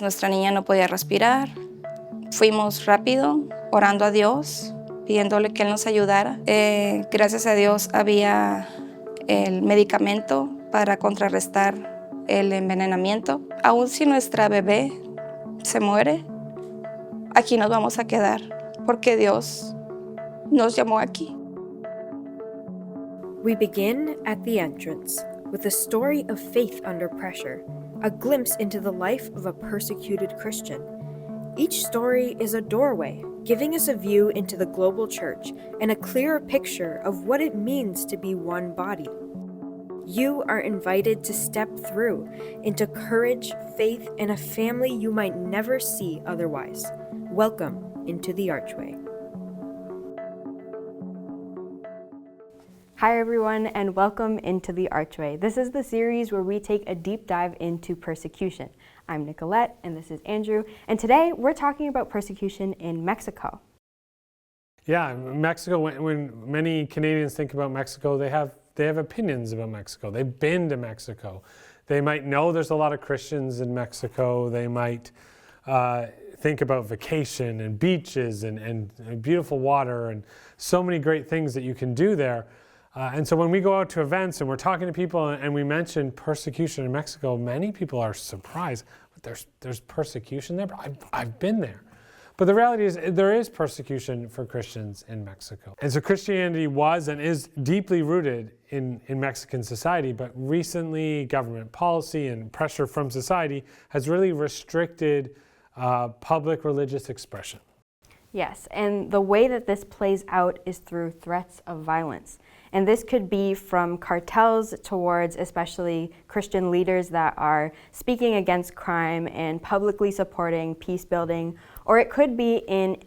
Nuestra niña no podía respirar. Fuimos rápido, orando a Dios, pidiéndole que Él nos ayudara. Gracias a Dios había el medicamento para contrarrestar el envenenamiento. Aún si nuestra bebé se muere, aquí nos vamos a quedar, porque Dios nos llamó aquí. We begin at the entrance with a story of faith under pressure, a glimpse into the life of a persecuted Christian. Each story is a doorway, giving us a view into the global church and a clearer picture of what it means to be one body. You are invited to step through into courage, faith, and a family you might never see otherwise. Welcome into the Archway. Hi everyone, and welcome into the Archway. This is the series where we take a deep dive into persecution. I'm Nicolette, and this is Andrew, and today we're talking about persecution in Mexico. Yeah, Mexico, when many Canadians think about Mexico, they have opinions about Mexico. They've been to Mexico. They might know there's a lot of Christians in Mexico. They might think about vacation and beaches and beautiful water and so many great things that you can do there. And so when we go out to events and we're talking to people and we mention persecution in Mexico, many people are surprised. But there's persecution there? But I've been there. But the reality is there is persecution for Christians in Mexico. And so Christianity was and is deeply rooted in Mexican society, but recently government policy and pressure from society has really restricted public religious expression. Yes, and the way that this plays out is through threats of violence. And this could be from cartels towards especially Christian leaders that are speaking against crime and publicly supporting peace building, or it could be in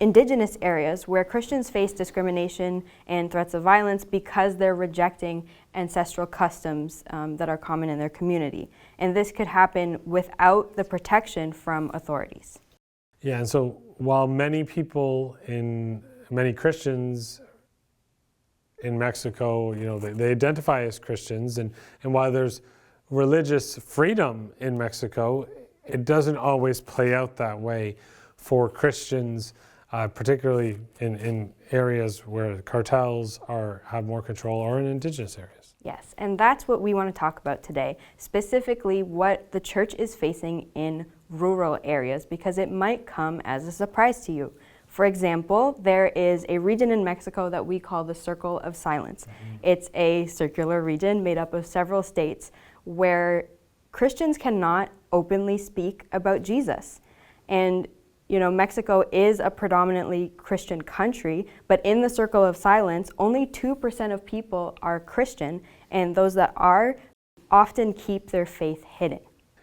indigenous areas where Christians face discrimination and threats of violence because they're rejecting ancestral customs that are common in their community. And this could happen without the protection from authorities. Yeah, and so while many Christians in Mexico, they identify as Christians, and while there's religious freedom in Mexico, it doesn't always play out that way for Christians, particularly in areas where cartels have more control or in indigenous areas. Yes, and that's what we want to talk about today, specifically what the church is facing in rural areas, because it might come as a surprise to you. For example, there is a region in Mexico that we call the Circle of Silence. Mm-hmm. It's a circular region made up of several states where Christians cannot openly speak about Jesus. And Mexico is a predominantly Christian country, but in the Circle of Silence, only 2% of people are Christian, and those that are often keep their faith hidden.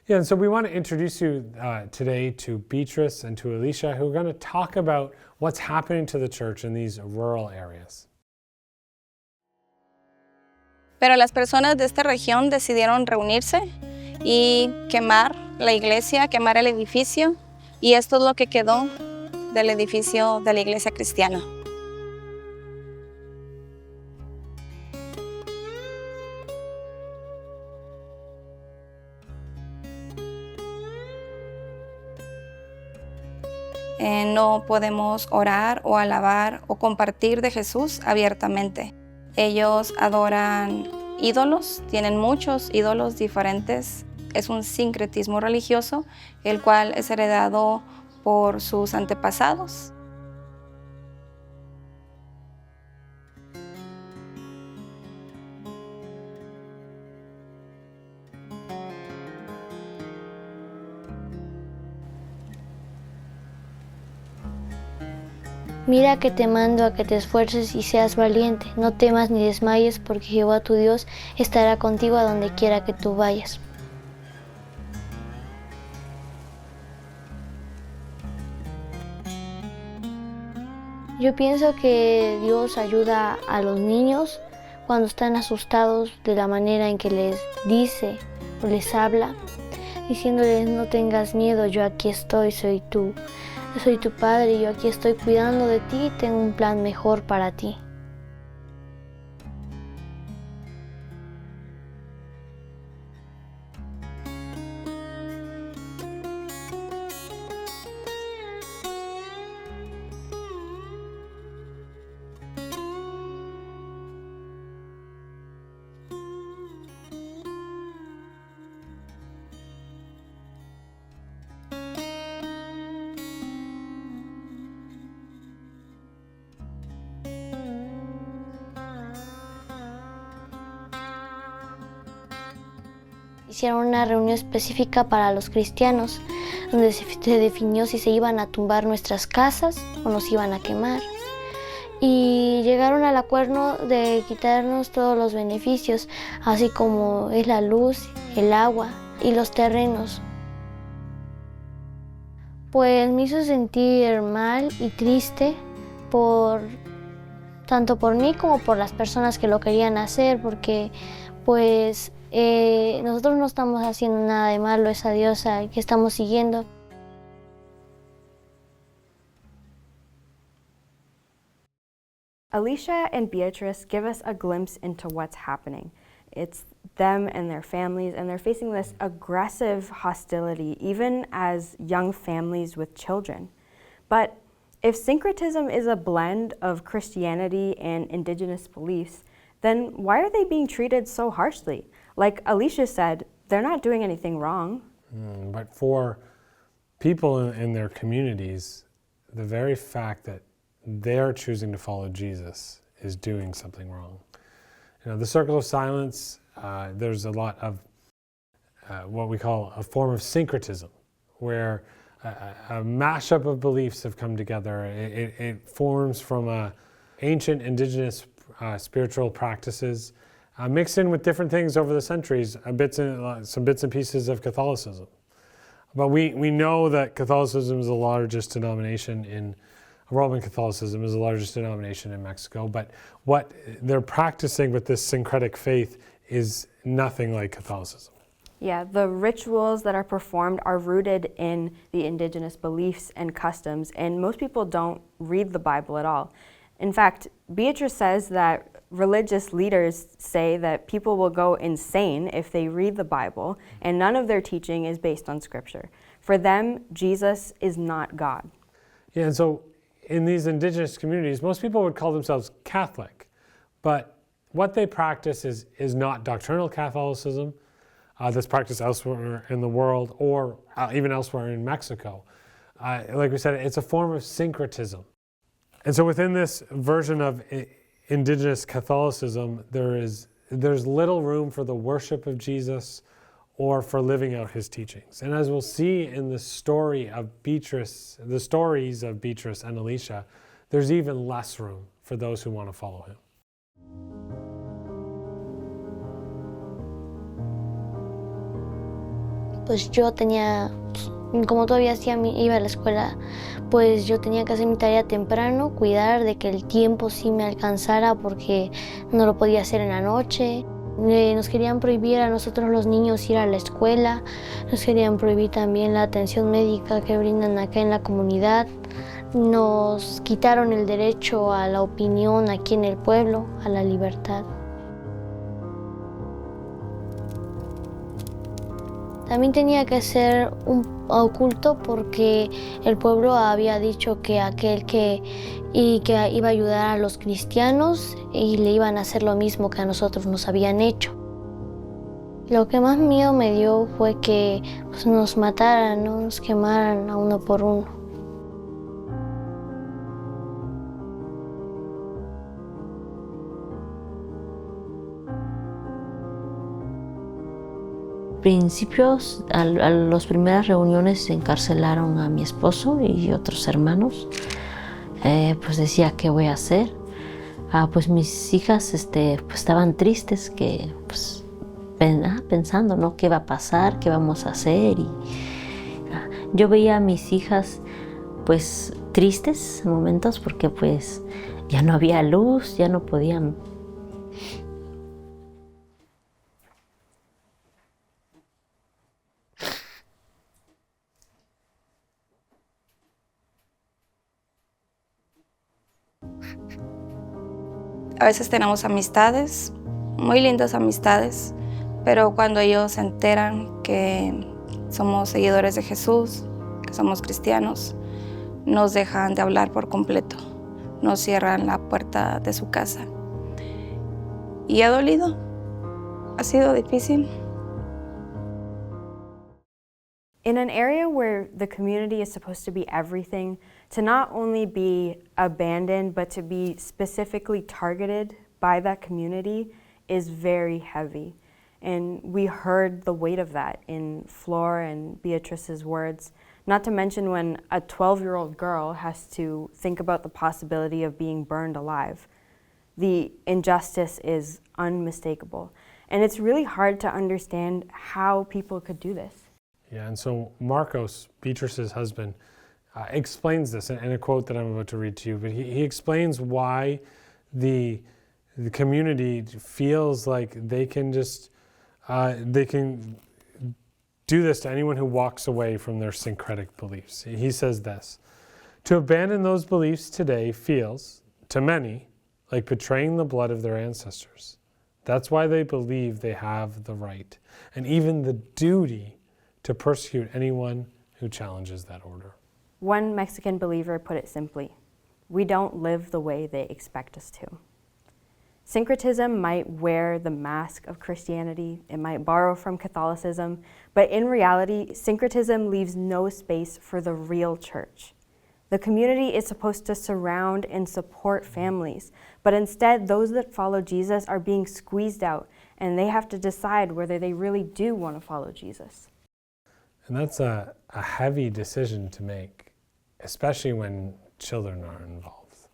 Yeah, and so we want to introduce you today to Beatriz and to Alicia, who are going to talk about what's happening to the church in these rural areas. Pero las personas de esta región decidieron reunirse y quemar la iglesia, quemar el edificio, y esto es lo que quedó del edificio de la iglesia cristiana. No podemos orar o alabar o compartir de Jesús abiertamente. Ellos adoran ídolos, tienen muchos ídolos diferentes. Es un sincretismo religioso, el cual es heredado por sus antepasados. Mira que te mando a que te esfuerces y seas valiente, no temas ni desmayes, porque Jehová tu Dios estará contigo a donde quiera que tú vayas. Yo pienso que Dios ayuda a los niños cuando están asustados de la manera en que les dice o les habla, diciéndoles no tengas miedo, yo aquí estoy, soy tu padre, yo aquí estoy cuidando de ti y tengo un plan mejor para ti. hicieron una reunión específica para los cristianos, donde se definió si se iban a tumbar nuestras casas o nos iban a quemar. Y llegaron al acuerdo de quitarnos todos los beneficios, así como es la luz, el agua y los terrenos. Pues me hizo sentir mal y triste tanto por mí como por las personas que lo querían hacer, porque pues nosotros no estamos haciendo nada de malo, es a Dios al que estamos siguiendo. Alicia and Beatriz give us a glimpse into what's happening. It's them and their families, and they're facing this aggressive hostility, even as young families with children. But if syncretism is a blend of Christianity and indigenous beliefs, then why are they being treated so harshly? Like Alicia said, they're not doing anything wrong. But for people in their communities, the very fact that they're choosing to follow Jesus is doing something wrong. You know, the circle of silence, there's a lot of what we call a form of syncretism, where a mashup of beliefs have come together. It forms from ancient indigenous spiritual practices, mixed in with different things over the centuries, some bits and pieces of Catholicism. But we know that Catholicism is the largest denomination Roman Catholicism is the largest denomination in Mexico, but what they're practicing with this syncretic faith is nothing like Catholicism. Yeah, the rituals that are performed are rooted in the indigenous beliefs and customs, and most people don't read the Bible at all. In fact, Beatriz says that religious leaders say that people will go insane if they read the Bible, and none of their teaching is based on Scripture. For them, Jesus is not God. Yeah, and so in these indigenous communities, most people would call themselves Catholic, but what they practice is not doctrinal Catholicism that's practiced elsewhere in the world or even elsewhere in Mexico. Like we said, it's a form of syncretism. And so within this version of indigenous Catholicism, there's little room for the worship of Jesus or for living out his teachings. And as we'll see in the stories of Beatriz and Alicia, there's even less room for those who want to follow him. Pues yo tenía, como todavía iba a la escuela, pues yo tenía que hacer mi tarea temprano, cuidar de que el tiempo sí me alcanzara porque no lo podía hacer en la noche. Nos querían prohibir a nosotros los niños ir a la escuela, nos querían prohibir también la atención médica que brindan acá en la comunidad, nos quitaron el derecho a la opinión aquí en el pueblo, a la libertad. También tenía que ser un oculto porque el pueblo había dicho que aquel que iba a ayudar a los cristianos y le iban a hacer lo mismo que a nosotros nos habían hecho. Lo que más miedo me dio fue que pues, nos mataran, ¿no? Nos quemaran a uno por uno. Principios, a las primeras reuniones se encarcelaron a mi esposo y otros hermanos. Pues decía, ¿qué voy a hacer? Pues mis hijas pues estaban tristes, que pues pensando, ¿no? ¿Qué va a pasar? ¿Qué vamos a hacer? Y yo veía a mis hijas pues tristes en momentos porque pues ya no había luz, ya no podían. A veces tenemos amistades, muy lindas amistades, pero cuando ellos se enteran que somos seguidores de Jesús, que somos cristianos, nos dejan de hablar por completo, nos cierran la puerta de su casa. Y ha dolido, ha sido difícil. In an area where the community is supposed to be everything, to not only be abandoned, but to be specifically targeted by that community is very heavy. And we heard the weight of that in Flor and Beatriz's words. Not to mention when a 12-year-old girl has to think about the possibility of being burned alive. The injustice is unmistakable. And it's really hard to understand how people could do this. Yeah, and so Marcos, Beatriz's husband, explains this in a quote that I'm about to read to you, but he explains why the community feels like they can just, they can do this to anyone who walks away from their syncretic beliefs. He says this: to abandon those beliefs today feels, to many, like betraying the blood of their ancestors. That's why they believe they have the right and even the duty to persecute anyone who challenges that order. One Mexican believer put it simply: we don't live the way they expect us to. Syncretism might wear the mask of Christianity, it might borrow from Catholicism, but in reality, syncretism leaves no space for the real church. The community is supposed to surround and support families, but instead those that follow Jesus are being squeezed out, and they have to decide whether they really do want to follow Jesus. And that's a heavy decision to make, especially when children are involved.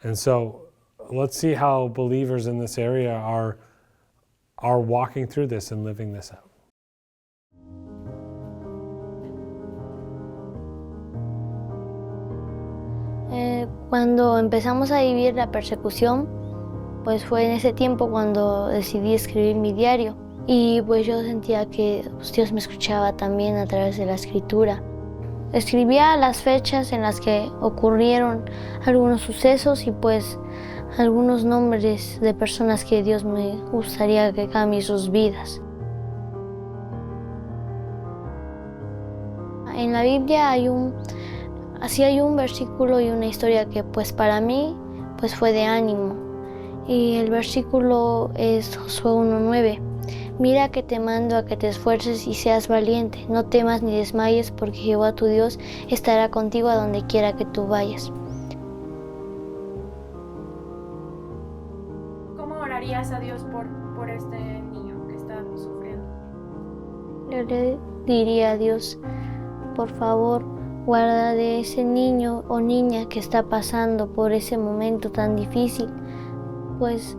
And so let's see how believers in this area are walking through this and living this out. Cuando empezamos a vivir la persecución, pues fue en ese tiempo cuando decidí escribir mi diario. Y pues yo sentía que Dios me escuchaba también a través de la escritura. Escribía las fechas en las que ocurrieron algunos sucesos y pues algunos nombres de personas que Dios me gustaría que cambie sus vidas. En la Biblia hay un versículo y una historia que pues para mí pues fue de ánimo. Y el versículo es Josué 1:9. Mira que te mando a que te esfuerces y seas valiente, no temas ni desmayes, porque Jehová tu Dios estará contigo a donde quiera que tú vayas. ¿Cómo orarías a Dios por este niño que está sufriendo? Yo le diría a Dios, por favor, guarda de ese niño o niña que está pasando por ese momento tan difícil, pues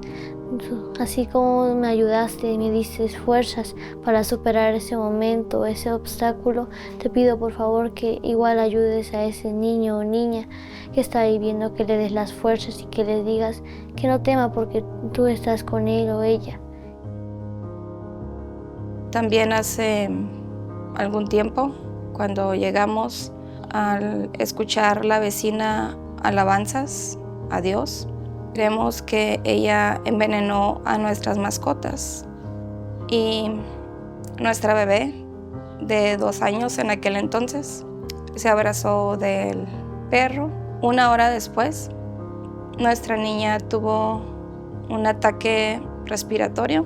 así como me ayudaste y me diste fuerzas para superar ese momento, ese obstáculo, te pido por favor que igual ayudes a ese niño o niña que está viviendo, que le des las fuerzas y que le digas que no tema porque tú estás con él o ella. También hace algún tiempo, cuando llegamos al escuchar la vecina alabanzas a Dios, creemos que ella envenenó a nuestras mascotas y nuestra bebé de 2 años en aquel entonces se abrazó del perro. 1 hora después, nuestra niña tuvo un ataque respiratorio,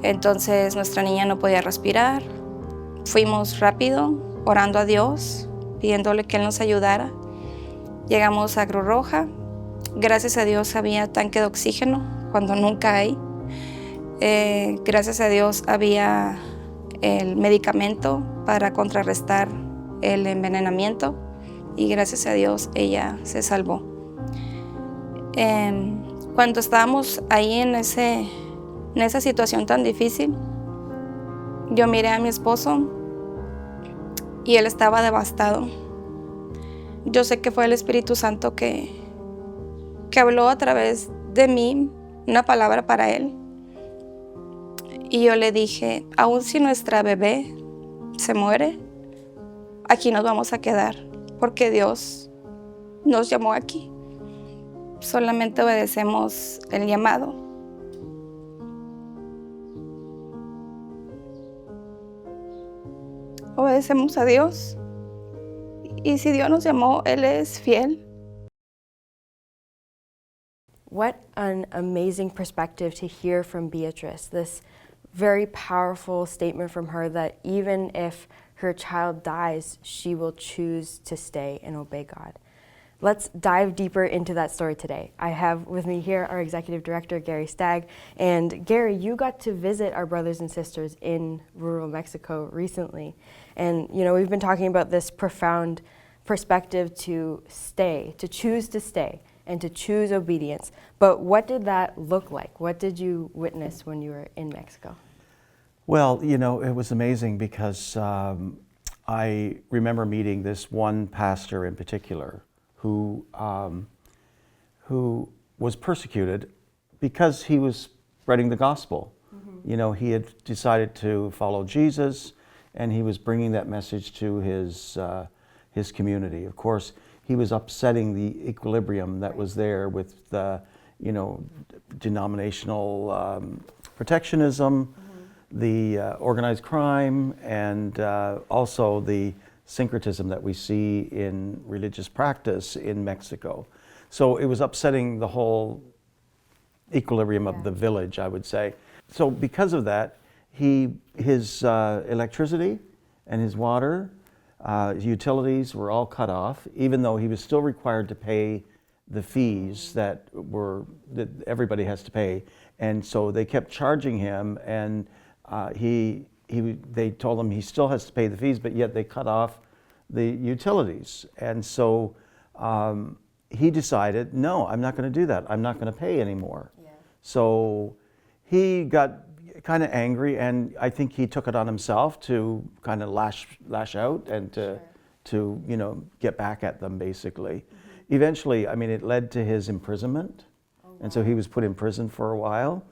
entonces nuestra niña no podía respirar. Fuimos rápido, orando a Dios, pidiéndole que Él nos ayudara. Llegamos a Cruz Roja. Gracias a Dios había tanque de oxígeno cuando nunca hay. Gracias a Dios había el medicamento para contrarrestar el envenenamiento y gracias a Dios ella se salvó. Cuando estábamos ahí en esa situación tan difícil, yo miré a mi esposo y él estaba devastado. Yo sé que fue el Espíritu Santo que habló a través de mí una palabra para él. Y yo le dije, aun si nuestra bebé se muere, aquí nos vamos a quedar, porque Dios nos llamó aquí. Solamente obedecemos el llamado. Obedecemos a Dios. Y si Dios nos llamó, Él es fiel. What an amazing perspective to hear from Beatriz, this very powerful statement from her that even if her child dies, she will choose to stay and obey God. let's dive deeper into that story today. I have with me here our Executive Director, Gary Stagg. And Gary, you got to visit our brothers and sisters in rural Mexico recently. And, you know, we've been talking about this profound perspective to stay, to choose to stay, and to choose obedience. But what did that look like? What did you witness when you were in Mexico? Well, you know, it was amazing because I remember meeting this one pastor in particular who was persecuted because he was spreading the gospel. Mm-hmm. You know, he had decided to follow Jesus, and he was bringing that message to his community. Of course, he was upsetting the equilibrium that was there with the, you know, denominational protectionism, the organized crime, and also the syncretism that we see in religious practice in Mexico. So it was upsetting the whole equilibrium of the village, I would say. So because of that, his electricity and his water, utilities were all cut off, even though he was still required to pay the fees that everybody has to pay. And so they kept charging him, and they told him he still has to pay the fees, but yet they cut off the utilities. And so he decided, no, I'm not going to do that. I'm not going to pay anymore. Yeah. So he got kind of angry, and I think he took it on himself to kind of lash out and to you know, get back at them, basically. Mm-hmm. Eventually, I mean, it led to his imprisonment. Oh, wow. And so he was put in prison for a while.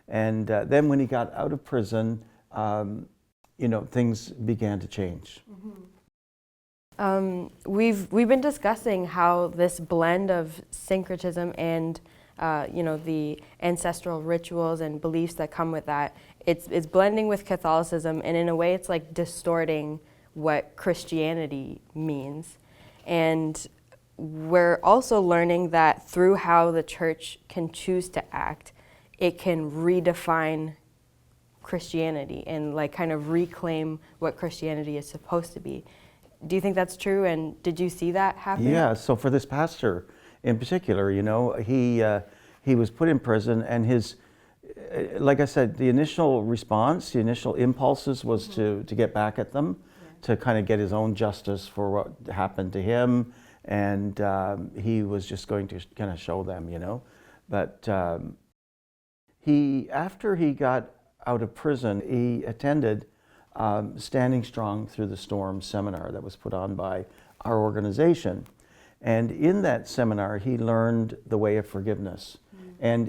And then when he got out of prison, you know, things began to change. Mm-hmm. We've been discussing how this blend of syncretism and you know, the ancestral rituals and beliefs that come with that, it's blending with Catholicism, and in a way it's like distorting what Christianity means. And we're also learning that through how the church can choose to act, it can redefine Christianity and like kind of reclaim what Christianity is supposed to be. Do you think that's true, and did you see that happen? Yeah, so for this pastor in particular, you know, he was put in prison, and his, like I said, the initial response, the initial impulses was to get back at them, to kind of get his own justice for what happened to him, and he was just going to kind of show them, you know. But after he got out of prison, he attended Standing Strong Through the Storm seminar that was put on by our organization. And in that seminar, he learned the way of forgiveness. And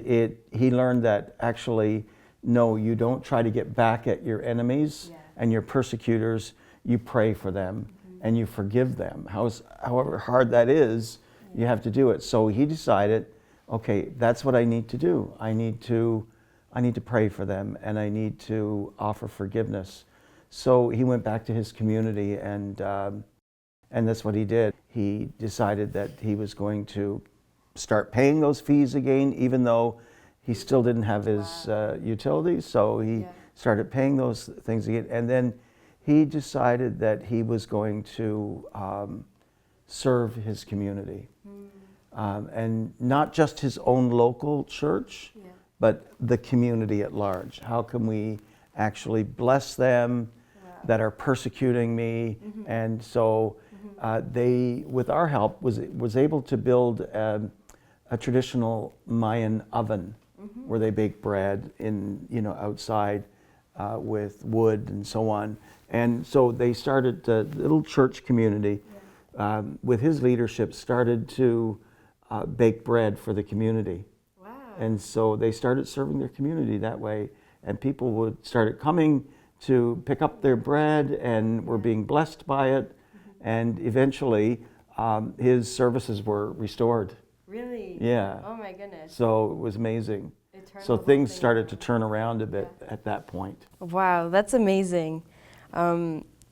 he learned that actually, no, you don't try to get back at your enemies and your persecutors. You pray for them and you forgive them. However hard that is, you have to do it. So he decided, okay, that's what I need to do. I need to pray for them, and I need to offer forgiveness. So he went back to his community, and that's what he did. He decided that he was going to start paying those fees again, even though he still didn't have his utilities. So he started paying those things again. And then he decided that he was going to serve his community. And not just his own local church, but the community at large. How can we actually bless them that are persecuting me? And so they, with our help, was able to build a traditional Mayan oven where they bake bread in, you know, outside with wood and so on. And so they started, the little church community, with his leadership, started to bake bread for the community. Wow. And so they started serving their community that way, and people started coming to pick up their bread and were being blessed by it. And eventually his services were restored. Really? Yeah. Oh my goodness. So it was amazing. So things started to turn around a bit at that point. Wow, that's amazing.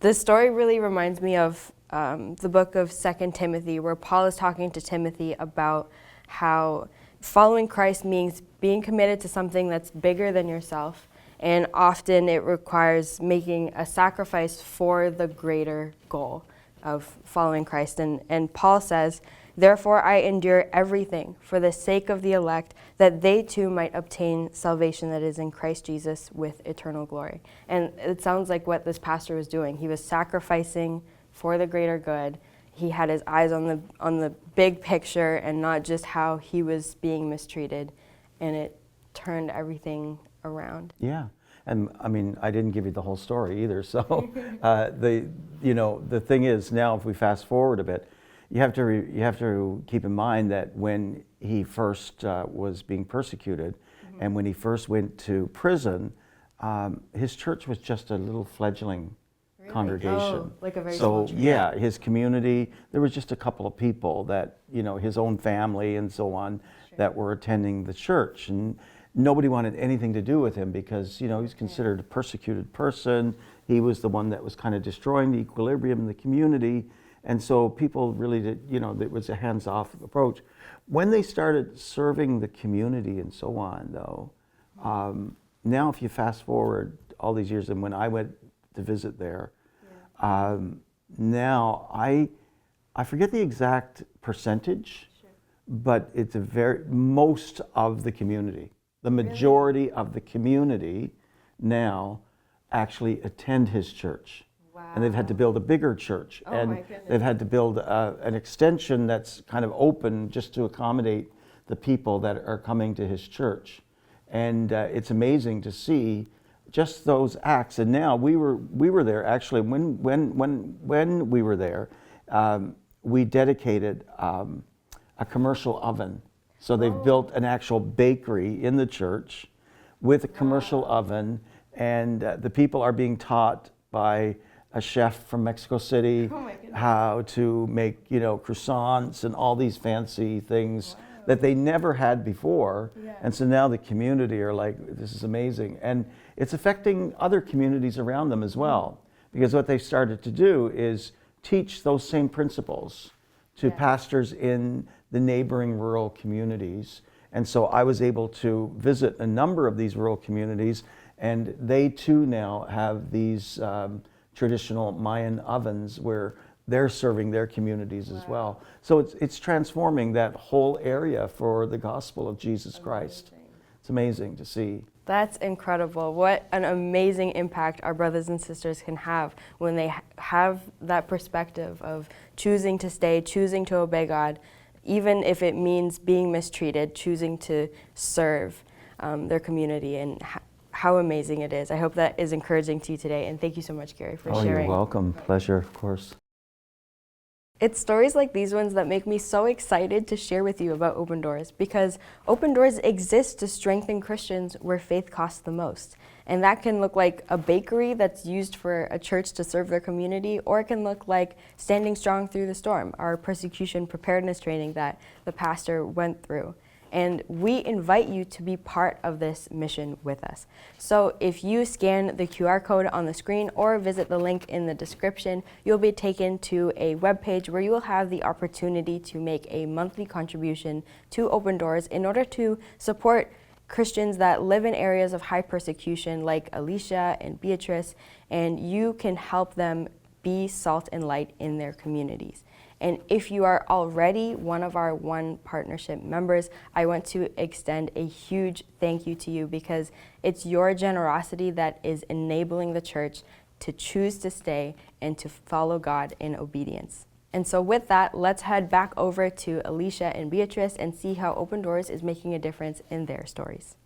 This story really reminds me of the book of 2 Timothy, where Paul is talking to Timothy about how following Christ means being committed to something that's bigger than yourself, and often it requires making a sacrifice for the greater goal of following Christ. And Paul says, Therefore I endure everything for the sake of the elect, that they too might obtain salvation that is in Christ Jesus with eternal glory. And it sounds like what this pastor was doing. He was sacrificing for the greater good. He had his eyes on the big picture and not just how he was being mistreated, and it turned everything around. Yeah. And I mean, I didn't give you the whole story either. So the thing is, now if we fast forward a bit, you have to keep in mind that when he first was being persecuted, and when he first went to prison, his church was just a little fledgling congregation. Oh, like a very small church. Yeah, his community, there was just a couple of people that, his own family and so on, that were attending the church. And nobody wanted anything to do with him because, he's considered a persecuted person. He was the one that was kind of destroying the equilibrium in the community. And so people really did, it was a hands-off approach. When they started serving the community and so on, though, now if you fast forward all these years, and when I went to visit there, now I forget the exact percentage, but it's most of the community. The majority of the community now actually attend his church. Wow. And they've had to build a bigger church. Oh, and they've had to build an extension that's kind of open just to accommodate the people that are coming to his church. And it's amazing to see just those acts. And now we were there actually when we were there, we dedicated a commercial oven. So they've built an actual bakery in the church with a commercial oven, and the people are being taught by a chef from Mexico City how to make, croissants and all these fancy things that they never had before. And so now the community are like, this is amazing. And it's affecting other communities around them as well, because what they've started to do is teach those same principles to pastors in the neighboring rural communities. And so I was able to visit a number of these rural communities, and they too now have these traditional Mayan ovens where they're serving their communities as well. So it's transforming that whole area for the gospel of Jesus Christ. It's amazing to see. That's incredible. What an amazing impact our brothers and sisters can have when they have that perspective of choosing to stay, choosing to obey God, even if it means being mistreated, choosing to serve their community, and how amazing it is. I hope that is encouraging to you today, and thank you so much, Gary, for sharing. You're welcome. Pleasure, of course. It's stories like these ones that make me so excited to share with you about Open Doors, because Open Doors exists to strengthen Christians where faith costs the most. And that can look like a bakery that's used for a church to serve their community, or it can look like standing strong through the storm, our persecution preparedness training that the pastor went through. And we invite you to be part of this mission with us. So if you scan the QR code on the screen or visit the link in the description, you'll be taken to a webpage where you will have the opportunity to make a monthly contribution to Open Doors in order to support Christians that live in areas of high persecution like Alicia and Beatriz, and you can help them be salt and light in their communities. And if you are already one of our One Partnership members, I want to extend a huge thank you to you, because it's your generosity that is enabling the church to choose to stay and to follow God in obedience. And so with that, let's head back over to Alicia and Beatriz and see how Open Doors is making a difference in their stories.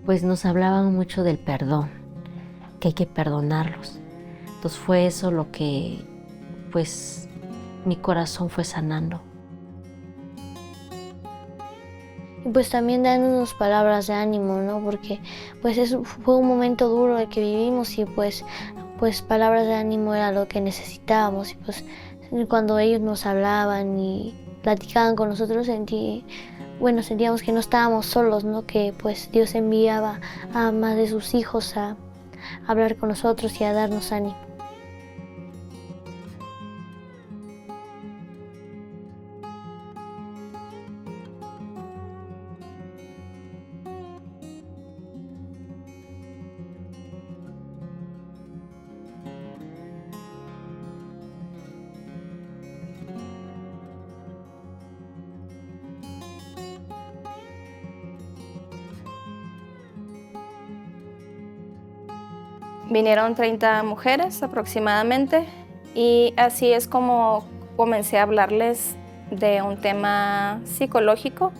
Pues nos hablaban mucho del perdón, que hay que perdonarlos. Entonces fue eso lo que, pues, mi corazón fue sanando. Y pues también dándonos palabras de ánimo, ¿no? Porque pues fue un momento duro el que vivimos, y pues palabras de ánimo era lo que necesitábamos, y pues cuando ellos nos hablaban y platicaban con nosotros, sentíamos que no estábamos solos, ¿no? Que pues Dios enviaba a más de sus hijos a hablar con nosotros y a darnos ánimo. Vinieron 30 mujeres aproximadamente y así es como comencé a hablarles de un tema psicológico,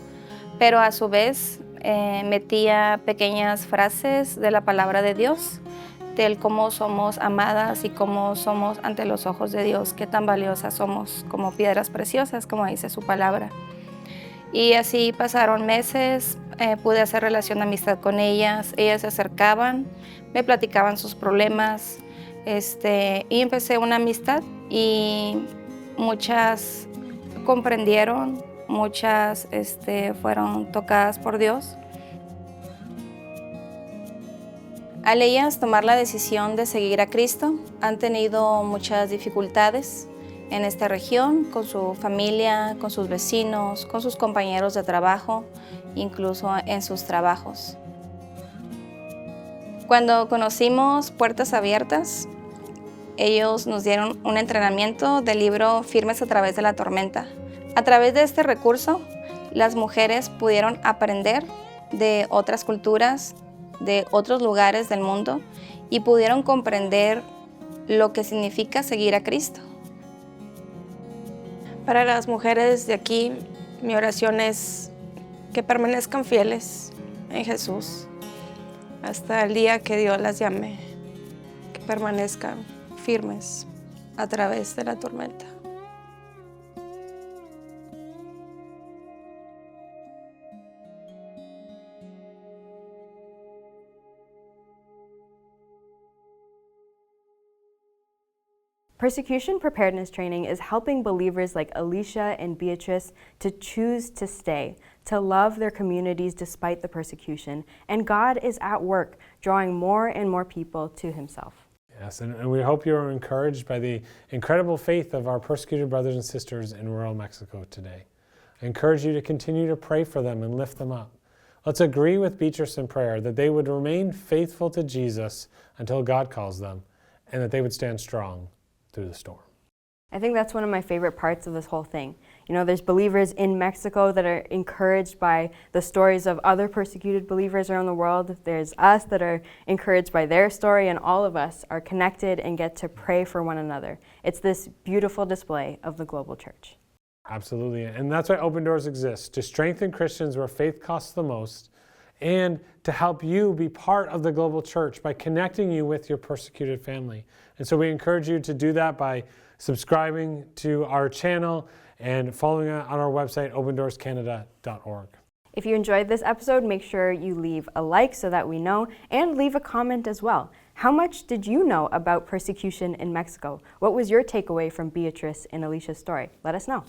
pero a su vez metía pequeñas frases de la palabra de Dios, del cómo somos amadas y cómo somos ante los ojos de Dios, qué tan valiosas somos como piedras preciosas, como dice su palabra. Y así pasaron meses, pude hacer relación de amistad con ellas se acercaban, me platicaban sus problemas, y empecé una amistad y muchas comprendieron, muchas fueron tocadas por Dios. Al ellas tomar la decisión de seguir a Cristo, han tenido muchas dificultades en esta región, con su familia, con sus vecinos, con sus compañeros de trabajo, incluso en sus trabajos. Cuando conocimos Puertas Abiertas, ellos nos dieron un entrenamiento del libro Firmes a través de la tormenta. A través de este recurso, las mujeres pudieron aprender de otras culturas, de otros lugares del mundo y pudieron comprender lo que significa seguir a Cristo. Para las mujeres de aquí, mi oración es que permanezcan fieles en Jesús hasta el día que Dios las llame, que permanezcan firmes a través de la tormenta. Persecution preparedness training is helping believers like Alicia and Beatriz to choose to stay, to love their communities despite the persecution, and God is at work drawing more and more people to Himself. Yes, and we hope you are encouraged by the incredible faith of our persecuted brothers and sisters in rural Mexico today. I encourage you to continue to pray for them and lift them up. Let's agree with Beatriz in prayer that they would remain faithful to Jesus until God calls them, and that they would stand strong through the storm. I think that's one of my favorite parts of this whole thing. You know, there's believers in Mexico that are encouraged by the stories of other persecuted believers around the world. There's us that are encouraged by their story, and all of us are connected and get to pray for one another. It's this beautiful display of the global church. Absolutely, and that's why Open Doors exists, to strengthen Christians where faith costs the most, and to help you be part of the global church by connecting you with your persecuted family. And so we encourage you to do that by subscribing to our channel and following on our website, opendoorscanada.org. If you enjoyed this episode, make sure you leave a like so that we know, and leave a comment as well. How much did you know about persecution in Mexico? What was your takeaway from Beatriz and Alicia's story? Let us know.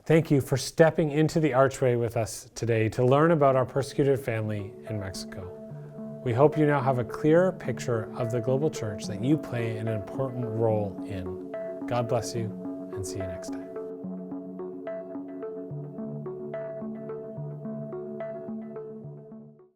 Thank you for stepping into the Archway with us today to learn about our persecuted family in Mexico. We hope you now have a clearer picture of the global church that you play an important role in. God bless you, and see you next time.